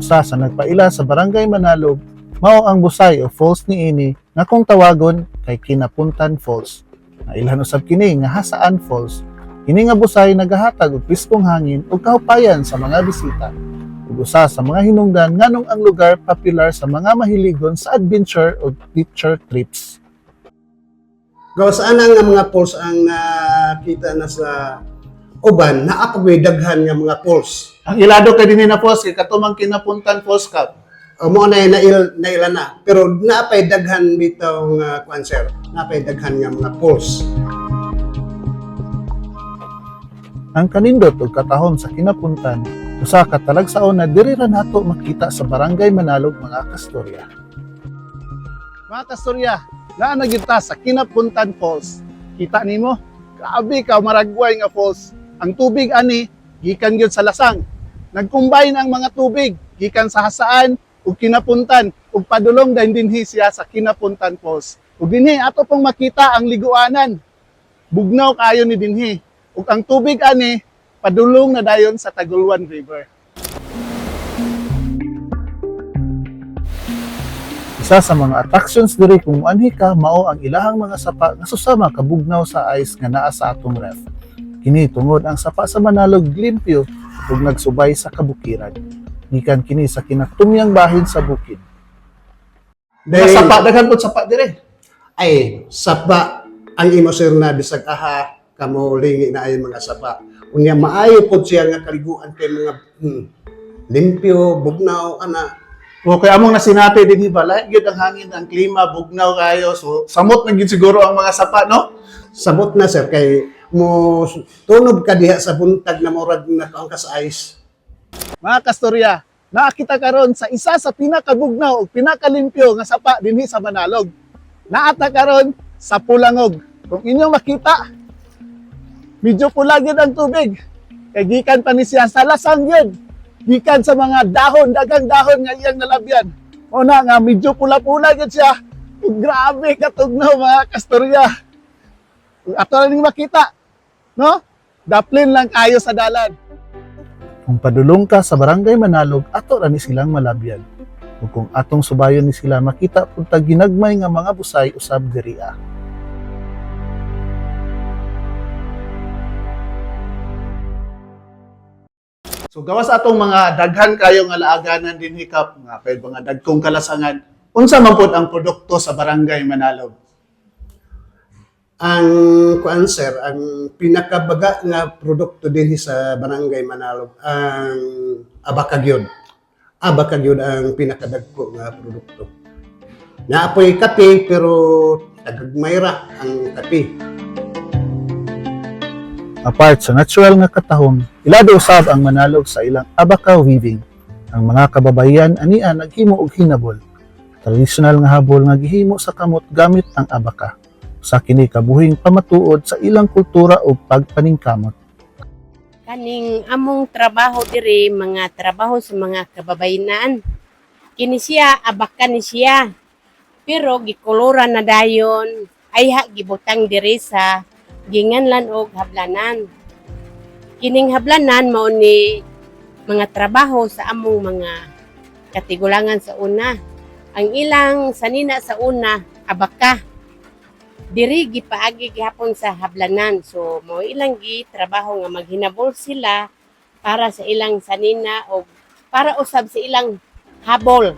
Usa sa nagpaila sa Barangay Manalog mao ang busay o falls niini nga kung tawagon kay Kinapuntan Falls. Nailhan usab kini nga Hasaan Falls. Kini nga busay nagahatag og piskong hangin ug kahupayan sa mga bisita. Ug usa sa mga hinungdan nganong ang lugar popular sa mga mahiligon sa adventure o nature trips. Gawas ana nga mga falls ang nakita na sa uban, naakaboy daghan nga mga falls. Ang ilado kay dinhi na falls kay katumang Kinapuntan Falls Cup. Mo na naila na, pero napay daghan bitaw nga kuan sir, napay daghan nga mga falls. Ang kanindot ug katahom sa Kinapuntan usa ka talagsaon na diri ra nato makita sa Barangay Manalog mga kastorya. Mga kastorya, naa na gyud ta sa Kinapuntan Falls. Kita nimo? Grabe ka maragway nga falls. Ang tubig ani gikan gyud sa lasang. Nagcombine ang mga tubig gikan sa Hasaan ug Kinapuntan ug padulong dinhi siya sa Kinapuntan Falls. Ug dinhi ato pong makita ang liguanan. Bugnaw kaayo ni dinhi. Ug ang tubig ani padulong na dayon sa Taguluan River. Isa sa mga attractions diri kung anhi ka mao ang ilahang mga sapa nga susama kabugnaw sa ice nga naa sa atong ref. Kini tungod ang sapa sa Manalog limpyo ug nagsubay sa kabukiran. Gikan kini sa kinatumyang bahin sa bukid. Sapa daghan pud sapa dire. Ay, sapa ang imo sir na bisag aha kamo lingi na ay mga sapa. Unya maayo pod siya nga kaliguan kay mga limpyo, bugnaw ana. Okay, among nasinapi dinhi ba lahi gyud ang hangin, ang klima bugnaw kayo. So samot na gyud siguro ang mga sapa, no? Sabot na sir kay mo tunog ka diha sa buntag na murag nakaon ka sa ice. Mga kastorya, nakakita karon sa isa sa pinakabugnaw ug pinakalimpyo nga sapa dinhi sa Manalog. Naata karon sa Pulangog. Kung inyo makita, medyo pula gyud ang tubig. Kay gikan pa ni siya sa lasang gyud. Gikan sa mga dahon, dagang dahon nga iyang nalabyan. Una nga medyo pula-pula gyud siya. Ug grabe katugnaw mga kastorya. Ato lang ning makita, no? Daplin lang kayo sa dalan. Kung padulong ka sa Barangay Manalog, ato ra ni silang malabyan. Ug kung atong subayon ni sila makita pud tag ginagmay nga mga busay usab diri. So gawas atong mga daghan kayo nga laaganan din hikap, nga pwede mga dagkong kalasangan. Unsa man pod ang produkto sa Barangay Manalog? Ang kuan sir, ang pinakabaga nga produkto dinhi sa Barangay Manalog ang abakagyod. Abakagyod ang pinakadagko nga produkto. Naapoy kape pero tagagmayra ang kape. Apart sa natural nga katahom, ilado usab ang Manalog sa ilang abaka weaving. Ang mga kababayan ania naghimo og hinabol. Tradisyonal nga habol nga gihimo sa kamot gamit ang abaka. Sa kini kabuhing pamatuod sa ilang kultura ug pagpaningkamot. Kaning among trabaho diri mga trabaho sa mga kababayenan. Kini siya abaka ni siya. Pero gikoloran na dayon ay gibutang diri sa ginganlan og hablanan. Kining hablanan mao ni mga trabaho sa among mga katigulangan sa una. Ang ilang sanina sa una abaka. Diri gipaagi gihapon sa hablanan. So mao ilang trabaho nga maghinabol sila para sa ilang sanina o para usab sa ilang habol.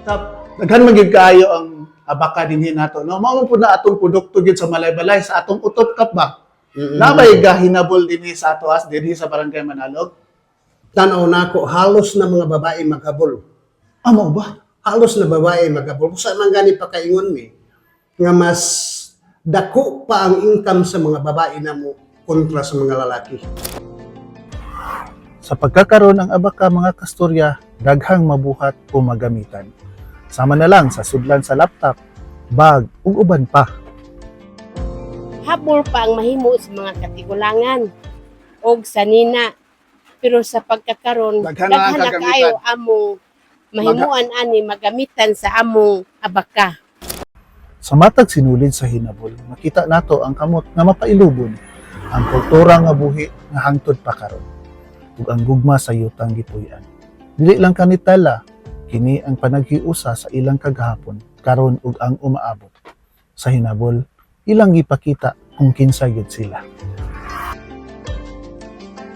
Daghan man gyud kaayo ang abaka dinhi nato, no? Mao pud na atong produkto gyud sa Malay-Balay sa atong utop kap ba. Nabay gahinabol dinhi sa ato as dinhi sa Barangay Manalog. Tanaw nako halos na mga babae maghabol. Amo ba? Halos na babae maghabol. Sa man gani pa kaingon mi nga mas dako pa ang income sa mga babae na mo kontra sa mga lalaki. Sa pagkakaroon ng abaka mga kastorya, daghang mabuhat o magamitan. Sama na lang sa sudlan sa laptop, bag, ug uban pa. Habol pa ang mahimo sa mga katigulangan og sanina. Pero sa pagkakaroon, Daghan na ang daghan na kagamitan. kayo among mahimuan ani magamitan sa among abaka. Sa matag sinulid sa hinabol, makita nato ang kamot nga mapailubon ang kultura nga buhi nga hangtod pa karon. ug ang gugma sa yutang gipuy-an. Dili lang kanitala, kini ang panaghiusa sa ilang kagahapon karon ug ang umaabot. Sa hinabol, ilang gipakita kung kinsa gyud sila.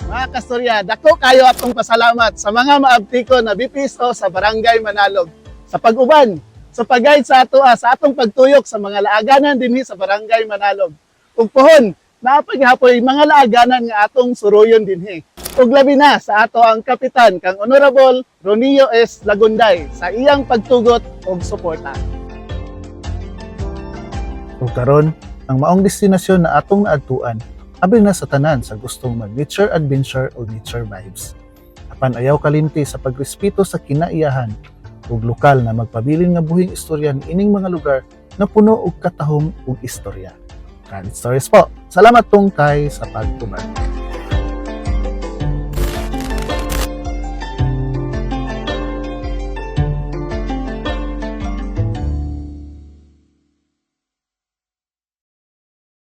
Mga kastorya, dako kayo atong pasalamat sa mga maabtikon na BPSO sa Barangay Manalog sa pag-uban, sa pag-guide sa ato sa atong pagtuyok sa mga laaganan dinhi sa Barangay Manalog. Ug pohon, naapaghapoy mga laaganan nga atong suruyon dinhi. Ug labi na sa ato ang kapitan kang Honorable Ronillo S. Lagunday sa iyang pagtugot ug suporta. Ug karon, ang maong destinasyon na atong naadtuan abing na sa tanan sa gustong mag-nature adventure o nature vibes. Apan ayaw kalimti sa pagrespeto sa kinaiyahan ug lokal na magpabilin nga buhing istorya ni ining mga lugar na puno og katahom ug istorya. Candid Stories po. Salamat tungkay sa pagtubag.